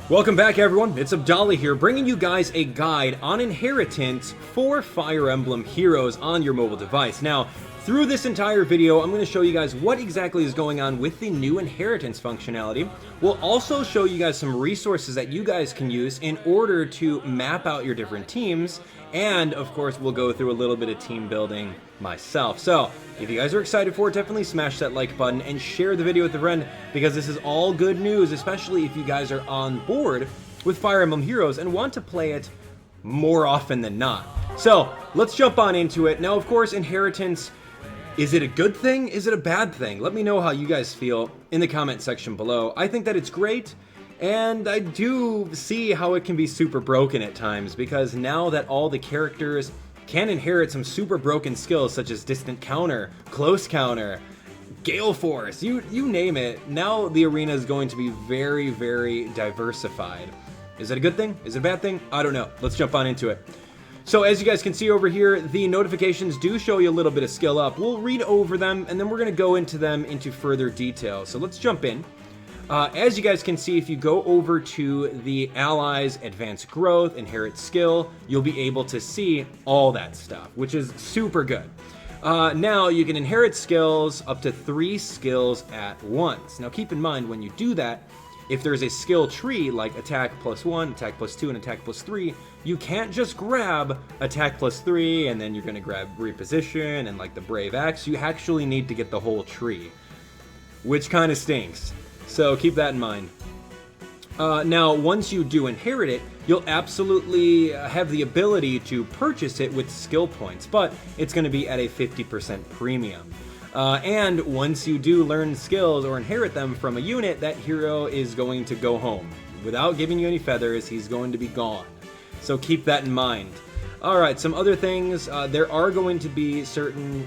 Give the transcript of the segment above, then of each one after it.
Welcome back, everyone. It's Abdallah here, bringing you guys a guide on inheritance for Fire Emblem Heroes on your mobile device. Now, through this entire video, I'm going to show you guys what exactly is going on with the new inheritance functionality. We'll also show you guys some resources that you guys can use in order to map out your different teams. And, of course, we'll go through a little bit of team building myself. So, if you guys are excited for it, definitely smash that like button and share the video with a friend, because this is all good news, especially if you guys are on board with Fire Emblem Heroes and want to play it more often than not. So, let's jump on into it. Now, of course, inheritance, is it a good thing? Is it a bad thing? Let me know how you guys feel in the comment section below. I think that it's great. And I do see how it can be super broken at times, because now that all the characters can inherit some super broken skills such as distant counter, close counter, gale force, you name it, now the arena is going to be very, very diversified. Is it a good thing? Is it a bad thing? I don't know. Let's jump on into it. So as you guys can see over here, the notifications do show you a little bit of skill up. We'll read over them and then we're going to go into them into further detail. So let's jump in. As you guys can see, if you go over to the Allies, Advanced Growth, Inherit Skill, you'll be able to see all that stuff, which is super good. Now, you can inherit skills up to 3 skills at once. Now, keep in mind, when you do that, if there's a skill tree like Attack +1, Attack +2, and Attack +3, you can't just grab Attack +3 and then you're going to grab Reposition and like the Brave Axe. You actually need to get the whole tree, which kind of stinks. So keep that in mind. Now, once you do inherit it, you'll absolutely have the ability to purchase it with skill points, but it's going to be at a 50% premium. And once you do learn skills or inherit them from a unit, that hero is going to go home. Without giving you any feathers, he's going to be gone. So keep that in mind. Alright, some other things. There are going to be certain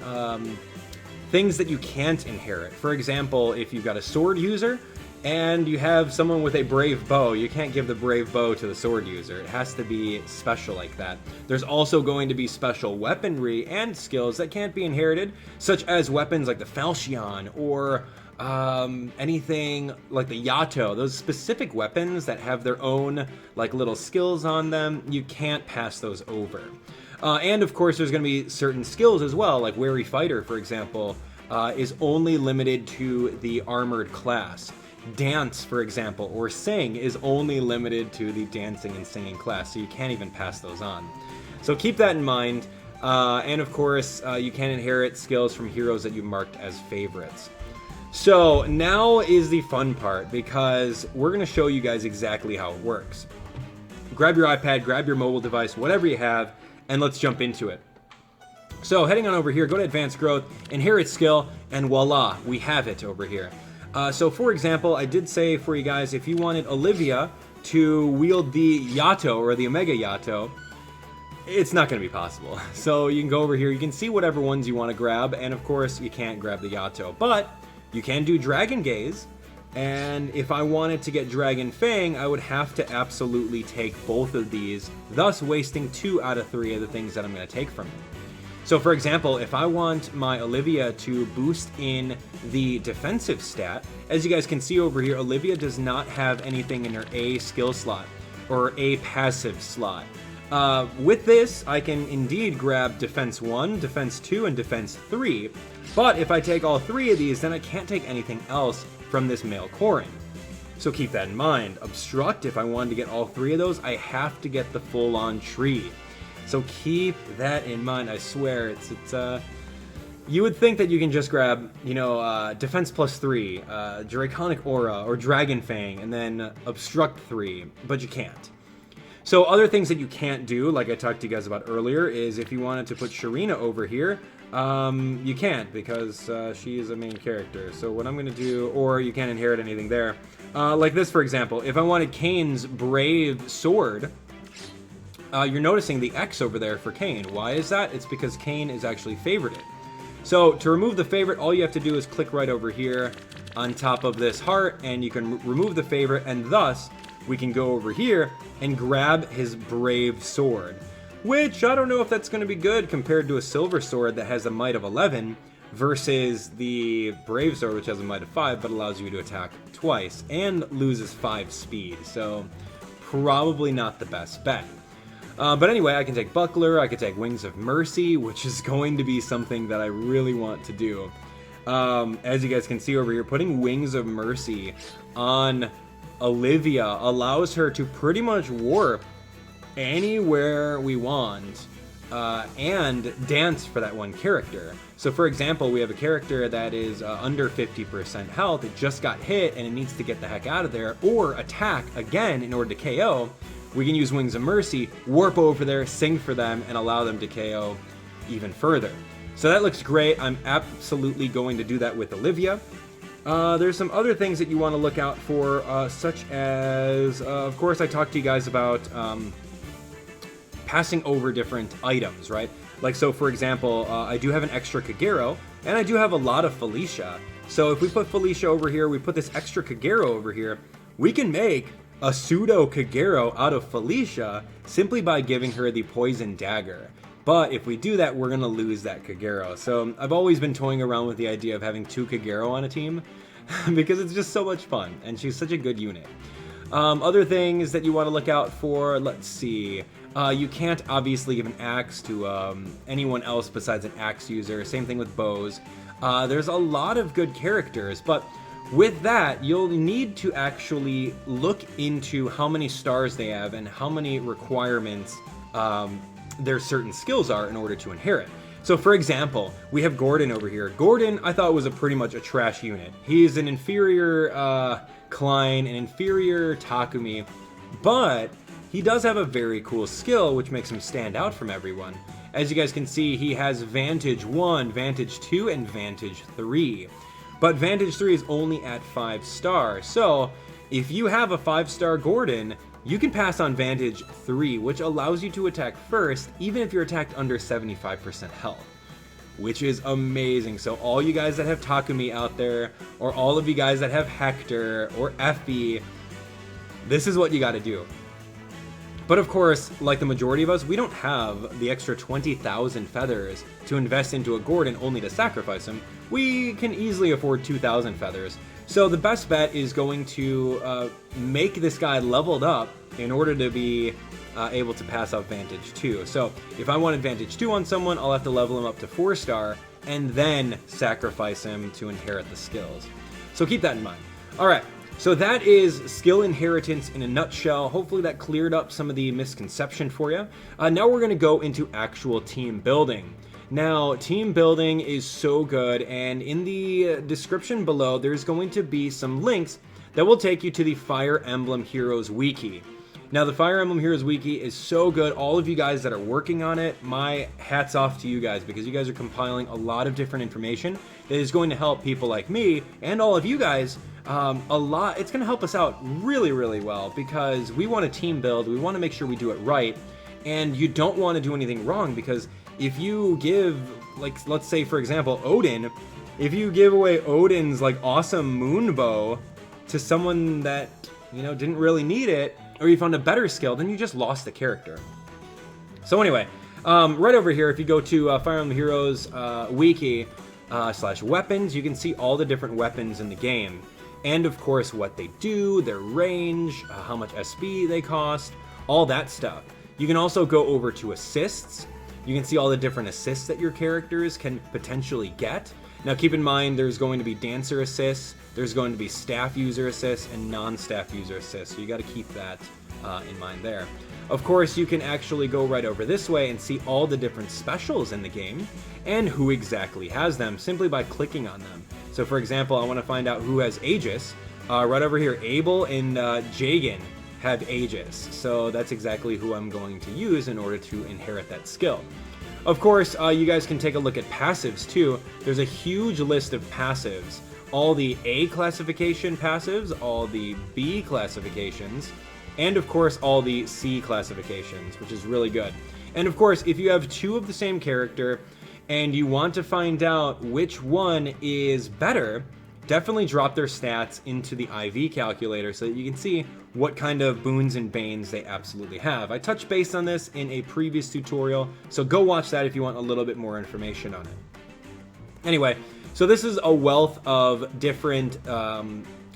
things that you can't inherit. For example, if you've got a sword user and you have someone with a brave bow, you can't give the brave bow to the sword user. It has to be special like that. There's also going to be special weaponry and skills that can't be inherited, such as weapons like the Falchion or anything like the Yato. Those specific weapons that have their own like little skills on them, you can't pass those over. And of course, there's going to be certain skills as well, like Wary Fighter, for example, is only limited to the armored class. Dance, for example, or Sing is only limited to the dancing and singing class, so you can't even pass those on. So keep that in mind. And of course, you can inherit skills from heroes that you marked as favorites. So now is the fun part, because we're going to show you guys exactly how it works. Grab your iPad, grab your mobile device, whatever you have, and let's jump into it. So heading on over here, go to Advanced Growth, Inherit Skill, and voila, we have it over here. So for example, I did say for you guys, if you wanted Olivia to wield the Yato or the Omega Yato, it's not going to be possible. So you can go over here, you can see whatever ones you want to grab, and of course you can't grab the Yato, but you can do Dragon Gaze. And if I wanted to get Dragon Fang, I would have to absolutely take both of these, thus wasting 2 out of 3 of the things that I'm going to take from you. So for example, if I want my Olivia to boost in the defensive stat, as you guys can see over here, Olivia does not have anything in her A skill slot, or A passive slot. With this, I can indeed grab Defense 1, Defense 2, and Defense 3, but if I take all 3 of these, then I can't take anything else from this male Korin. So keep that in mind. Obstruct, if I wanted to get all 3 of those, I have to get the full-on tree. So keep that in mind. I swear, it's you would think that you can just grab, you know, Defense +3, Draconic Aura, or Dragon Fang, and then Obstruct 3, but you can't. So other things that you can't do, like I talked to you guys about earlier, is if you wanted to put Sharina over here, you can't, because she is a main character. So what I'm going to do, or you can't inherit anything there. Like this, for example, if I wanted Kane's Brave Sword, you're noticing the X over there for Kane. Why is that? It's because Kane is actually favorited. So to remove the favorite, all you have to do is click right over here on top of this heart, and you can remove the favorite, and thus we can go over here and grab his Brave Sword, which I don't know if that's going to be good compared to a Silver Sword that has a might of 11 versus the Brave Sword, which has a might of 5 but allows you to attack twice and loses 5 speed. So probably not the best bet. But anyway, I can take Buckler, I can take Wings of Mercy, which is going to be something that I really want to do. As you guys can see over here, putting Wings of Mercy on Olivia allows her to pretty much warp anywhere we want and dance for that one character. So for example, we have a character that is under 50% health, it just got hit and it needs to get the heck out of there, or attack again in order to KO. We can use Wings of Mercy, warp over there, sing for them, and allow them to KO even further. So that looks great. I'm absolutely going to do that with Olivia. There's some other things that you want to look out for, such as, of course, I talked to you guys about passing over different items, right? Like, so for example, I do have an extra Kagero, and I do have a lot of Felicia. So if we put Felicia over here, we put this extra Kagero over here, we can make a pseudo Kagero out of Felicia simply by giving her the Poison Dagger. But if we do that, we're going to lose that Kagero. So I've always been toying around with the idea of having 2 Kagero on a team because it's just so much fun, and she's such a good unit. Other things that you want to look out for, let's see. You can't obviously give an axe to anyone else besides an axe user. Same thing with bows. There's a lot of good characters, but with that, you'll need to actually look into how many stars they have and how many requirements their certain skills are in order to inherit. So for example, we have Gordon over here. Gordon, I thought was pretty much a trash unit. He's an inferior Klein, an inferior Takumi, but he does have a very cool skill which makes him stand out from everyone. As you guys can see, he has Vantage 1, Vantage 2, and Vantage 3. But Vantage 3 is only at 5 stars, so if you have a 5-star Gordon, you can pass on Vantage 3, which allows you to attack first, even if you're attacked under 75% health, which is amazing. So all you guys that have Takumi out there, or all of you guys that have Hector or Effie, this is what you gotta do. But of course, like the majority of us, we don't have the extra 20,000 feathers to invest into a Gordon only to sacrifice him. We can easily afford 2,000 feathers. So the best bet is going to make this guy leveled up in order to be able to pass out Vantage 2. So if I want Vantage 2 on someone, I'll have to level him up to 4-star and then sacrifice him to inherit the skills. So keep that in mind. All right. So that is skill inheritance in a nutshell. Hopefully that cleared up some of the misconception for you. Now we're going to go into actual team building. Now, team building is so good, and in the description below, there's going to be some links that will take you to the Fire Emblem Heroes wiki. Now, the Fire Emblem Heroes wiki is so good. All of you guys that are working on it, my hat's off to you guys, because you guys are compiling a lot of different information that is going to help people like me and all of you guys a lot. It's going to help us out really, really well, because we want to team build. We want to make sure we do it right, and you don't want to do anything wrong, because if you give, like, let's say for example, Odin, if you give away Odin's like awesome moon bow to someone that, you know, didn't really need it, or you found a better skill, then you just lost the character. So anyway, right over here, if you go to Fire Emblem Heroes wiki / weapons, you can see all the different weapons in the game. And of course what they do, their range, how much SP they cost, all that stuff. You can also go over to assists. You can see all the different assists that your characters can potentially get. Now keep in mind, there's going to be dancer assists, there's going to be staff user assists, and non-staff user assists, so you got to keep that in mind there. Of course, you can actually go right over this way and see all the different specials in the game, and who exactly has them, simply by clicking on them. So for example, I want to find out who has Aegis. Right over here, Abel and Jagan have Aegis, so that's exactly who I'm going to use in order to inherit that skill. Of course, you guys can take a look at passives too. There's a huge list of passives. All the A classification passives, all the B classifications, and of course all the C classifications, which is really good. And of course, if you have 2 of the same character and you want to find out which one is better, definitely drop their stats into the IV calculator so that you can see what kind of boons and banes they absolutely have. I touched base on this in a previous tutorial, so go watch that if you want a little bit more information on it. Anyway, so this is a wealth of different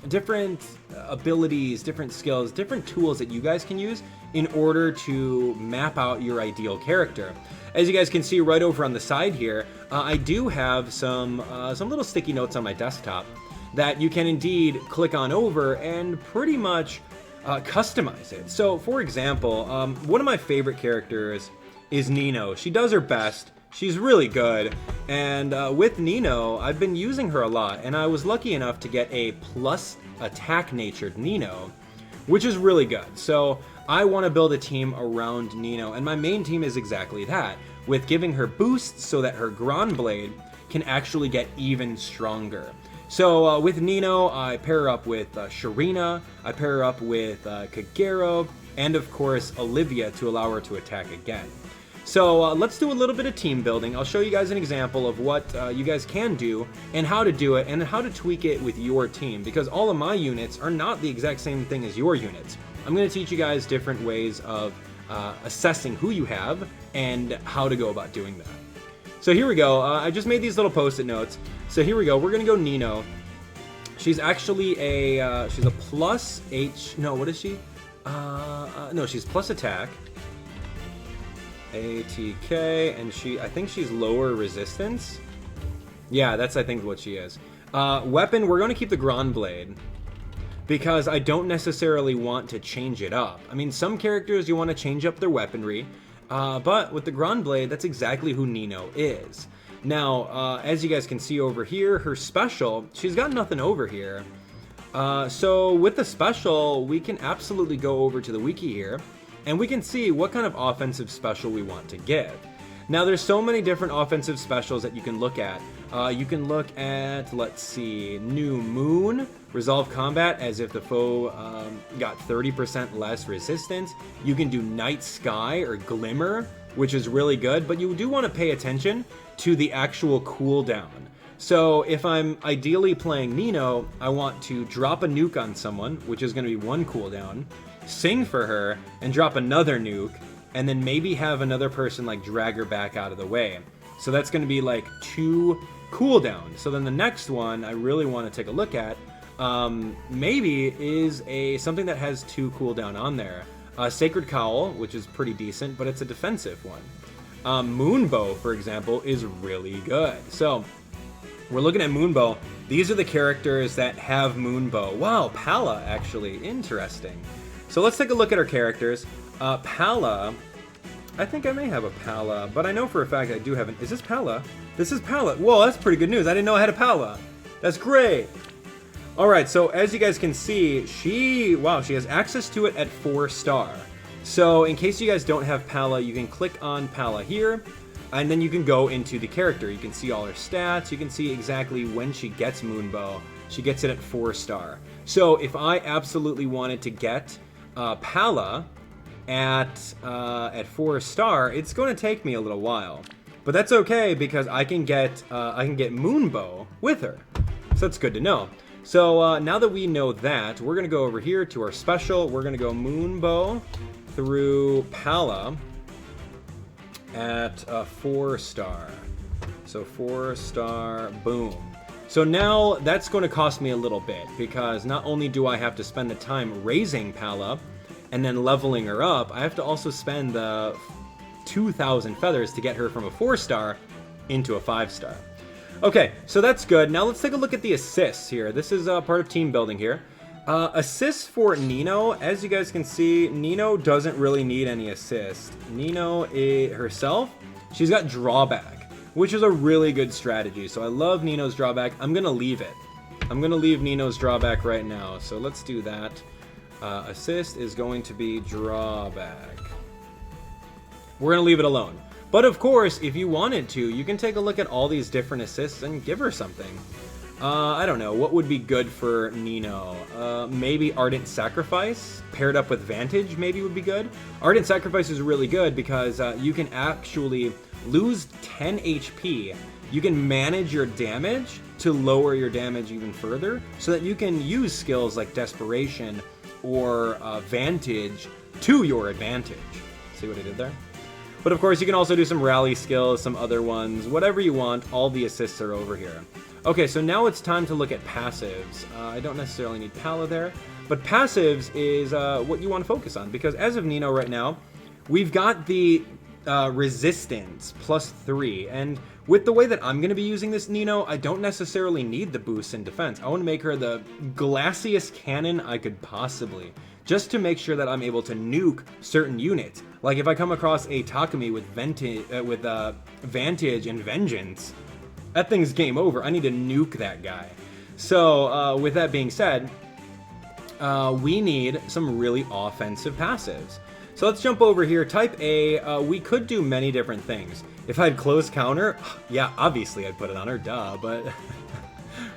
different abilities, different skills, different tools that you guys can use in order to map out your ideal character. As you guys can see right over on the side here, I do have some little sticky notes on my desktop that you can indeed click on over and pretty much customize it. So, for example, one of my favorite characters is Nino. She does her best. She's really good, and with Nino, I've been using her a lot, and I was lucky enough to get a plus attack natured Nino, which is really good. So I want to build a team around Nino, and my main team is exactly that, with giving her boosts so that her Grand Blade can actually get even stronger. So with Nino, I pair her up with Sharina, I pair her up with Kagero, and of course Olivia to allow her to attack again. So let's do a little bit of team building. I'll show you guys an example of what you guys can do and how to do it and how to tweak it with your team, because all of my units are not the exact same thing as your units. I'm going to teach you guys different ways of assessing who you have and how to go about doing that. So here we go. I just made these little post-it notes. So here we go. We're going to go Nino. She's actually she's a plus H. No, what is she? No, she's plus attack. ATK, and I think she's lower resistance. Yeah, that's I think what she is. Weapon, we're going to keep the Grand Blade because I don't necessarily want to change it up. I mean, some characters you want to change up their weaponry, but with the Grand Blade, that's exactly who Nino is. Now, as you guys can see over here, her special, she's got nothing over here. So with the special, we can absolutely go over to the wiki here, and we can see what kind of offensive special we want to give. Now, there's so many different offensive specials that you can look at. You can look at, let's see, New Moon, resolve combat as if the foe got 30% less resistance. You can do Night Sky or Glimmer, which is really good, but you do want to pay attention to the actual cooldown. So if I'm ideally playing Nino, I want to drop a nuke on someone, which is going to be 1 cooldown, sing for her, and drop another nuke, and then maybe have another person like drag her back out of the way. So that's going to be like 2 cooldowns. So then the next one I really want to take a look at maybe is something that has 2 cooldown on there. Sacred Cowl, which is pretty decent, but it's a defensive one. Moonbow, for example, is really good. So we're looking at Moonbow. These are the characters that have Moonbow. Wow, Pala, actually. Interesting. So let's take a look at our characters. Pala, I think I may have a Pala, but I know for a fact I do have an... Is this Pala? This is Pala. Whoa, that's pretty good news. I didn't know I had a Pala. That's great. Alright, so as you guys can see, she has access to it at 4-star. So in case you guys don't have Pala, you can click on Pala here, and then you can go into the character. You can see all her stats. You can see exactly when she gets Moonbow. She gets it at 4-star. So if I absolutely wanted to get Pala at 4-star, it's going to take me a little while, but that's okay because I can get Moonbow with her, so that's good to know. So now that we know that, we're going to go over here to our special. We're going to go Moonbow through Pala at 4-star. So 4-star, boom. So now that's going to cost me a little bit because not only do I have to spend the time raising Pala and then leveling her up, I have to also spend the 2,000 feathers to get her from a 4-star into a 5-star. Okay, so that's good. Now let's take a look at the assists here. This is part of team building here. Assists for Nino, as you guys can see, Nino doesn't really need any assist. Nino herself, she's got drawback, which is a really good strategy. So I love Nino's drawback. I'm going to leave it. I'm going to leave Nino's drawback right now. So let's do that. Assist is going to be drawback. We're going to leave it alone. But of course, if you wanted to, you can take a look at all these different assists and give her something. I don't know, what would be good for Nino? Maybe Ardent Sacrifice, paired up with Vantage maybe would be good. Ardent Sacrifice is really good because you can actually lose 10 HP. You can manage your damage to lower your damage even further so that you can use skills like Desperation or Vantage to your advantage. See what I did there? But of course, you can also do some rally skills, some other ones, whatever you want. All the assists are over here. Okay, so now it's time to look at passives. I don't necessarily need Pala there, but passives is what you want to focus on, because as of Nino right now, we've got the resistance +3, and with the way that I'm going to be using this Nino, I don't necessarily need the boost in defense. I want to make her the glassiest cannon I could possibly, just to make sure that I'm able to nuke certain units. Like if I come across a Takumi with Vantage and Vengeance, that thing's game over. I need to nuke that guy. So with that being said, we need some really offensive passives. So let's jump over here. Type A, we could do many different things. If I had close counter, yeah, obviously I'd put it on her, duh, but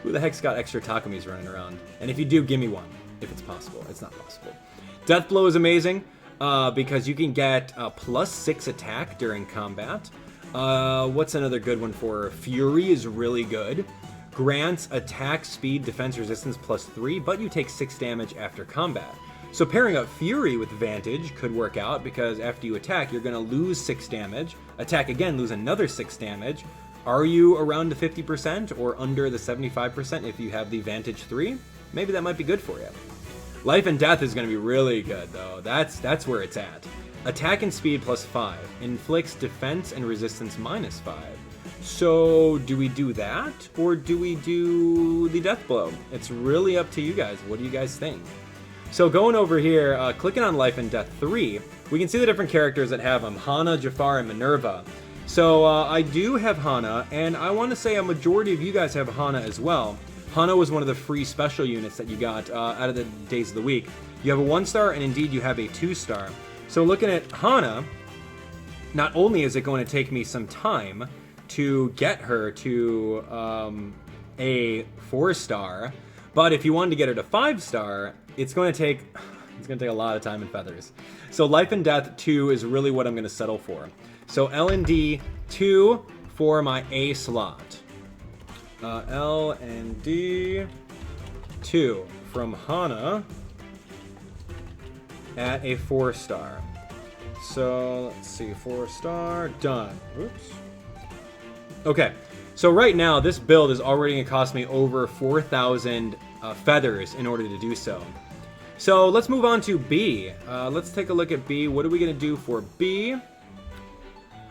who the heck's got extra Takumis running around? And if you do, give me one, if it's possible. It's not possible. Death Blow is amazing, because you can get +6 attack during combat. What's another good one for her? Fury is really good. Grants attack, speed, defense, resistance +3, but you take 6 damage after combat. So pairing up Fury with Vantage could work out, because after you attack, you're going to lose 6 damage. Attack again, lose another 6 damage. Are you around the 50% or under the 75% if you have the Vantage 3? Maybe that might be good for you. Life and Death is going to be really good, though. That's where it's at. Attack and speed +5. Inflicts defense and resistance -5. So do we do that, or do we do the Death Blow? It's really up to you guys. What do you guys think? So going over here, clicking on Life and Death 3, we can see the different characters that have them. Hana, Jafar, and Minerva. So I do have Hana, and I want to say a majority of you guys have Hana as well. Hana was one of the free special units that you got out of the days of the week. You have a 1-star, and indeed you have a 2-star. So looking at Hana, not only is it going to take me some time to get her to a 4-star, but if you wanted to get her to 5-star, it's going to take a lot of time and feathers. So Life and Death 2 is really what I'm going to settle for. So L&D 2 for my A slot. L&D 2 from Hana at a 4-star. So let's see, 4-star, done. Oops. Okay, so right now this build is already going to cost me over 4,000 feathers in order to do so. So let's move on to B. Let's take a look at B. What are we going to do for B?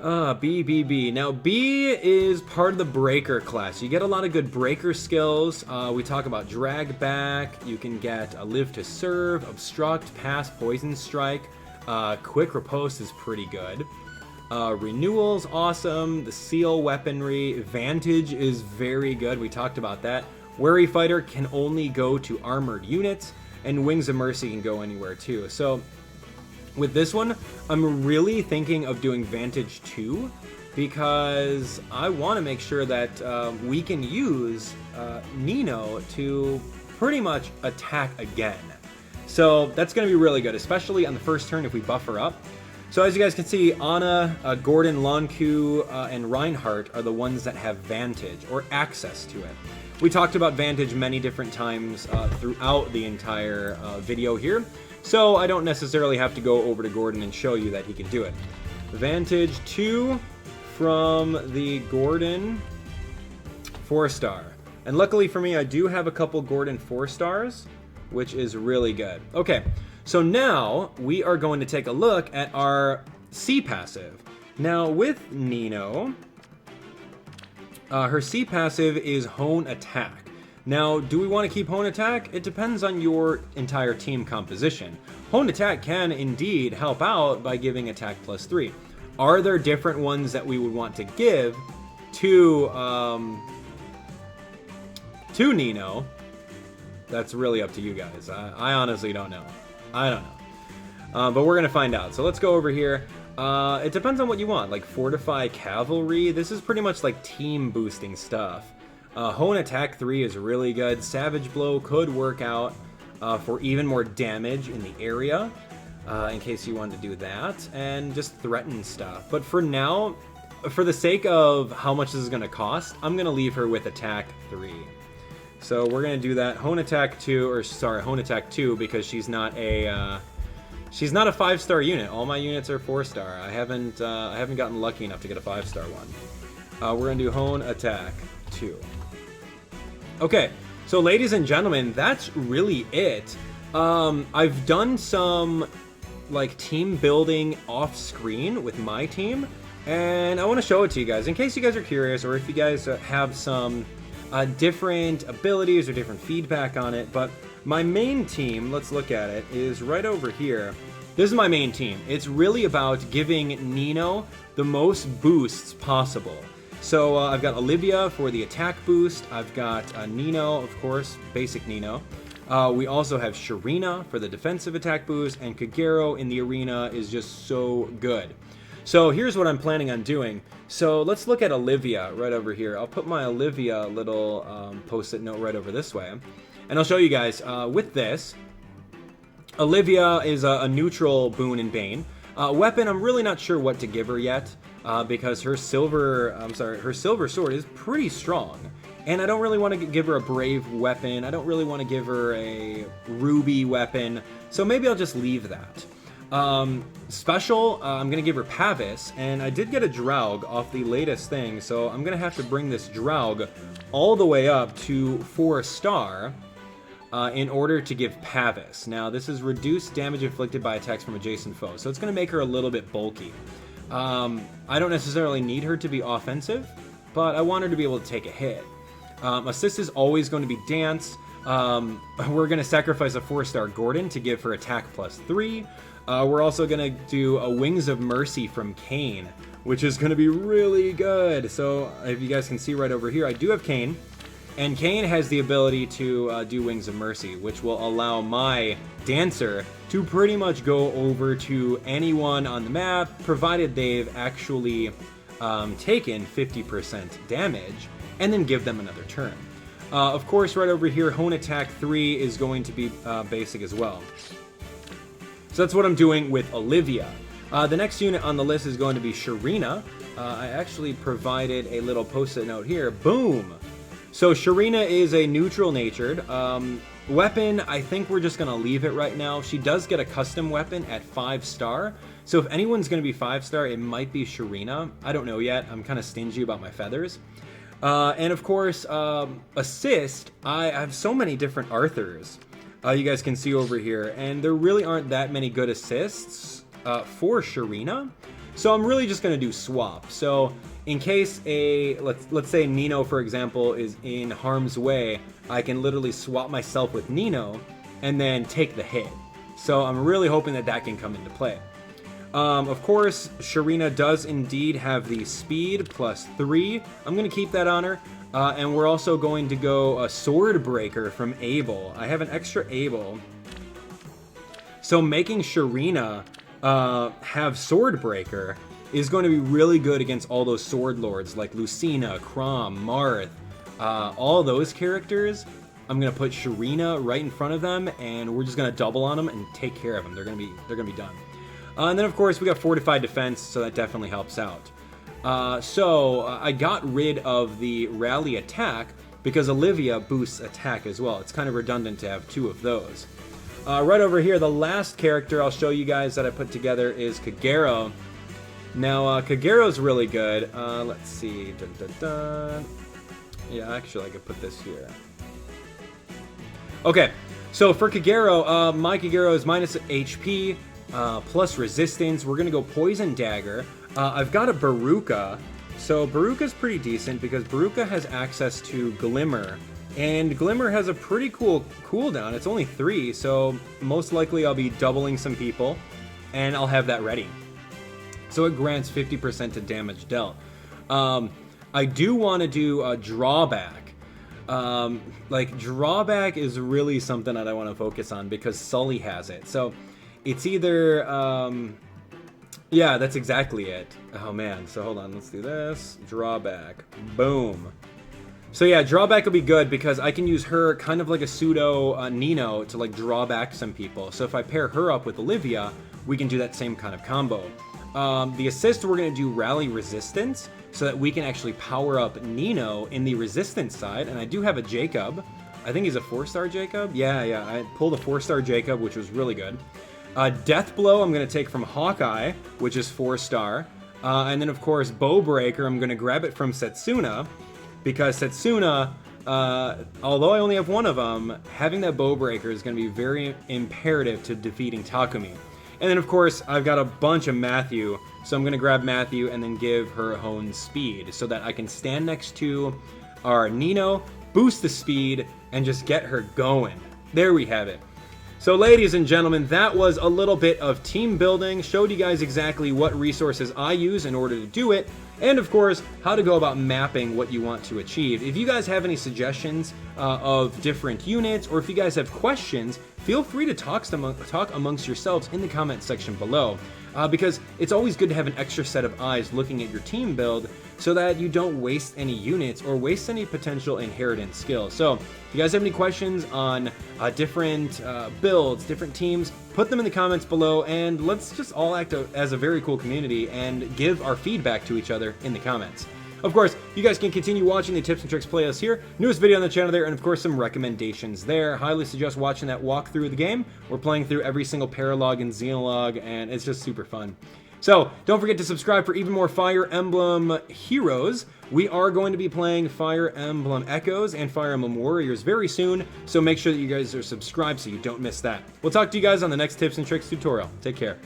B. Now, B is part of the Breaker class. You get a lot of good Breaker skills. We talk about Drag Back. You can get a Live to Serve, Obstruct, Pass, Poison Strike. Quick Riposte is pretty good. Renewal's awesome. The Seal Weaponry. Vantage is very good. We talked about that. Wary Fighter can only go to armored units, and Wings of Mercy can go anywhere too. So with this one, I'm really thinking of doing Vantage 2, because I want to make sure that we can use Nino to pretty much attack again. So that's going to be really good, especially on the first turn if we buff her up. So as you guys can see, Anna, Gordon, Lonku, and Reinhardt are the ones that have Vantage, or access to it. We talked about Vantage many different times throughout the entire video here, so I don't necessarily have to go over to Gordon and show you that he can do it. Vantage 2 from the Gordon 4-star. And luckily for me, I do have a couple Gordon 4-stars, which is really good. Okay, so now we are going to take a look at our C passive. Now with Nino, her C passive is Hone Attack. Now, do we want to keep Hone Attack? It depends on your entire team composition. Hone Attack can indeed help out by giving attack +3. Are there different ones that we would want to give to Nino? That's really up to you guys. I honestly don't know. I don't know. But we're going to find out. So let's go over here. It depends on what you want. Like Fortify Cavalry. This is pretty much like team boosting stuff. Hone Attack 3 is really good. Savage Blow could work out for even more damage in the area, in case you wanted to do that, and just threaten stuff. But for now, for the sake of how much this is going to cost, I'm going to leave her with Attack 3. So we're going to do that. Hone Attack 2, or sorry, Hone Attack 2, because she's not a 5-star unit. All my units are 4-star. I haven't gotten lucky enough to get a 5-star one. We're going to do Hone Attack 2. Okay, so ladies and gentlemen, that's really it. I've done some like team building off screen with my team, and I want to show it to you guys in case you guys are curious, or if you guys have some different abilities or different feedback on it. But my main team, let's look at it, is right over here. This is my main team. It's really about giving Nino the most boosts possible. So I've got Olivia for the attack boost. I've got Nino, of course, basic Nino. We also have Sharina for the defensive attack boost, and Kagero in the arena is just so good. So here's what I'm planning on doing. So let's look at Olivia right over here. I'll put my Olivia little post-it note right over this way. And I'll show you guys with this. Olivia is a neutral boon and bane. Weapon, I'm really not sure what to give her yet. Because her silver sword is pretty strong. And I don't really want to give her a brave weapon. I don't really want to give her a ruby weapon. So maybe I'll just leave that. Special, I'm going to give her Pavis. And I did get a Draug off the latest thing. So I'm going to have to bring this Draug all the way up to 4-star in order to give Pavis. Now, this is reduced damage inflicted by attacks from adjacent foes. So it's going to make her a little bit bulky. I don't necessarily need her to be offensive, but I want her to be able to take a hit. Assist is always going to be Dance. We're going to sacrifice a 4-star Gordon to give her attack +3. We're also going to do a Wings of Mercy from Kane, which is going to be really good. So if you guys can see right over here, I do have Kane. And Kane has the ability to do Wings of Mercy, which will allow my Dancer to pretty much go over to anyone on the map, provided they've actually taken 50% damage, and then give them another turn. Of course, right over here, Hone Attack 3 is going to be basic as well. So that's what I'm doing with Olivia. The next unit on the list is going to be Sharina. I actually provided a little post-it note here. Boom! So Sharina is a neutral-natured. Weapon, I think we're just going to leave it right now. She does get a custom weapon at 5-star. So if anyone's going to be 5-star, it might be Sharina. I don't know yet. I'm kind of stingy about my feathers. And of course, assist. I have so many different Arthurs. You guys can see over here. And there really aren't that many good assists for Sharina. So I'm really just going to do swap. So in case let's say Nino, for example, is in harm's way, I can literally swap myself with Nino and then take the hit. So I'm really hoping that that can come into play. Of course, Sharina does indeed have the speed +3. I'm going to keep that on her. And we're also going to go a Sword Breaker from Abel. I have an extra Abel. So making Sharina have Sword Breaker is going to be really good against all those Sword Lords like Lucina, Crom, Marth, all those characters. I'm going to put Sharina right in front of them, and we're just going to double on them and take care of them. They're going to be done. And then, of course, we got Fortified Defense, so that definitely helps out. So I got rid of the Rally Attack because Olivia boosts attack as well. It's kind of redundant to have 2 of those. Right over here, the last character I'll show you guys that I put together is Kagero. Now, Kagero's really good. Let's see. Dun, dun, dun. Yeah, actually, I could put this here. Okay, so for Kagero, my Kagero is minus HP, plus resistance. We're going to go Poison Dagger. I've got a Baruka. So Baruka's pretty decent because Baruka has access to Glimmer. And Glimmer has a pretty cool cooldown. It's only 3, so most likely I'll be doubling some people, and I'll have that ready. So it grants 50% to damage dealt. I do want to do a Drawback. Drawback is really something that I want to focus on because Sully has it. So it's either... yeah, that's exactly it. Oh man, so hold on, let's do this. Drawback. Boom. So yeah, Drawback will be good because I can use her kind of like a pseudo Nino to like draw back some people. So if I pair her up with Olivia, we can do that same kind of combo. The assist, we're going to do Rally Resistance so that we can actually power up Nino in the resistance side. And I do have a Jacob. I think he's a 4-star Jacob. Yeah, I pulled a 4-star Jacob, which was really good. Death Blow, I'm going to take from Hawkeye, which is 4-star. And then, of course, Bow Breaker, I'm going to grab it from Setsuna, because Setsuna although I only have one of them, having that bow breaker is going to be very imperative to defeating Takumi. And then, of course, I've got a bunch of Matthew, so I'm going to grab Matthew and then give her Hone speed so that I can stand next to our Nino, boost the speed, and just get her going. There we have it. So ladies and gentlemen, that was a little bit of team building, showed you guys exactly what resources I use in order to do it, and of course, how to go about mapping what you want to achieve. If you guys have any suggestions of different units, or if you guys have questions, feel free to talk amongst yourselves in the comment section below. Because it's always good to have an extra set of eyes looking at your team build so that you don't waste any units or waste any potential inheritance skills. So if you guys have any questions on different builds, different teams, put them in the comments below, and let's just all act as a very cool community and give our feedback to each other in the comments. Of course, you guys can continue watching the tips and tricks playlist here, newest video on the channel there, and of course some recommendations there. Highly suggest watching that walkthrough of the game. We're playing through every single paralog and xenolog, and it's just super fun. So, don't forget to subscribe for even more Fire Emblem Heroes. We are going to be playing Fire Emblem Echoes and Fire Emblem Warriors very soon, so make sure that you guys are subscribed so you don't miss that. We'll talk to you guys on the next tips and tricks tutorial. Take care.